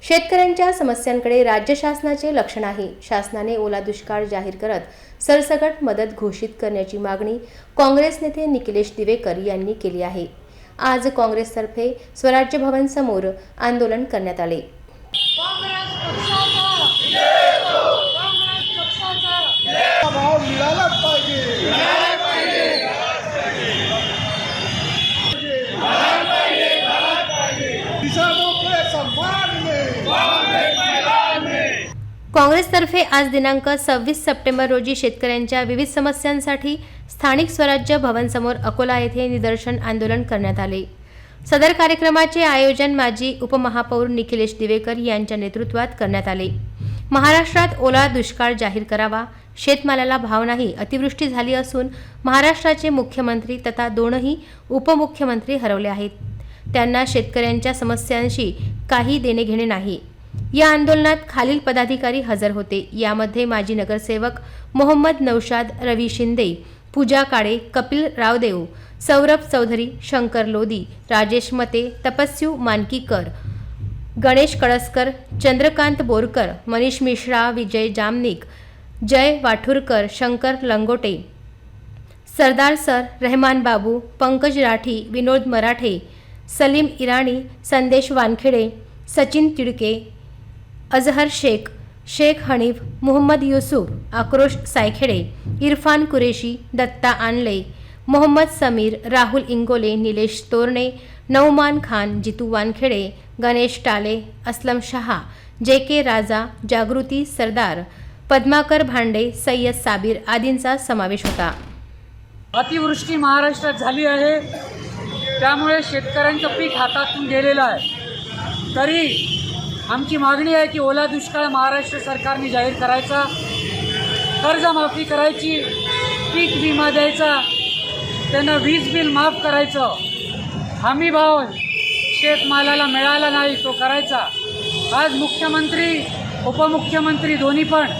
शेतकऱ्यांच्या समस्यांकडे राज्य शासनाचे लक्ष नाही। शासनाने ओला दुष्काळ जाहीर करत सरसकट मदत घोषित करण्याची मागणी काँग्रेस नेते निखिलेश दिवेकर यांनी केली आहे। आज काँग्रेसतर्फे स्वराज्य भवन समोर आंदोलन करण्यात आले। काँग्रेसतर्फे आज दिनांक 26 सप्टेंबर रोजी शेतकऱ्यांच्या विविध समस्यांसाठी स्थानिक स्वराज्य भवन समोर अकोला येथे निदर्शन आंदोलन करण्यात आले। सदर कार्यक्रमाचे आयोजन माजी उपमहापौर निखिलेश दिवेकर यांच्या नेतृत्वात करण्यात आले। महाराष्ट्रात ओला दुष्काळ जाहीर करावा, शेतमालाला भाव नाही, अतिवृष्टी झाली असून महाराष्ट्राचे मुख्यमंत्री तथा दोनही उपमुख्यमंत्री हरवले आहेत। त्यांना शेतकऱ्यांच्या समस्यांशी काही देणे घेणे नाही। या आंदोलनात खालील पदाधिकारी हजर होते। यामध्ये माजी नगरसेवक मोहम्मद नौशाद, रवी शिंदे, पूजा काळे, कपिल रावदेव, सौरभ चौधरी, शंकर लोधी, राजेश मते, तपस्यू मानकीकर, गणेश कळसकर, चंद्रकांत बोरकर, मनीष मिश्रा, विजय जामनिक, जय वाठुरकर, शंकर लंगोटे, सरदार सर, रहमान बाबू, पंकज राठी, विनोद मराठे, सलीम इराणी, संदेश वानखेडे, सचिन तिडके, अजहर शेख, शेख हनीफ, मोहम्मद युसुफ, आक्रोश सायखेडे, इरफान कुरेशी, दत्ता आणले, मोहम्मद समीर, राहुल इंगोले, निलेश तोरणे, नौमान खान, जितू वानखेडे, गणेश टाले, असलम शहा, JK राजा, जागृती सरदार, पद्माकर भांडे, सय्यद साबिर आदींचा समावेश होता। अतिवृष्टी महाराष्ट्रात झाली आहे, त्यामुळे शेतकऱ्यांचं पीक हातातून गेलेलं आहे। तरी आमची मागणी आहे की ओला दुष्काळ महाराष्ट्र सरकारने जाहीर करायचा, कर्जमाफी करायची, पीक विमा द्यायचा, त्यांना वीज बिल माफ करायचं, हमी भाव शेतमालाला मिळाला नाही तो करायचा। आज मुख्यमंत्री उपमुख्यमंत्री दोन्ही पण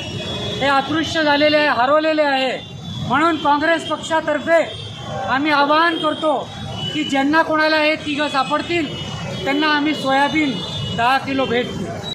हे अदृश्य झालेले आहे, हरवलेले आहे। म्हणून काँग्रेस पक्षातर्फे आम्ही आवाहन करतो की ज्यांना कोणाला हे तिघं सापडतील त्यांना आम्ही सोयाबीन 10 किलो भेट देऊ।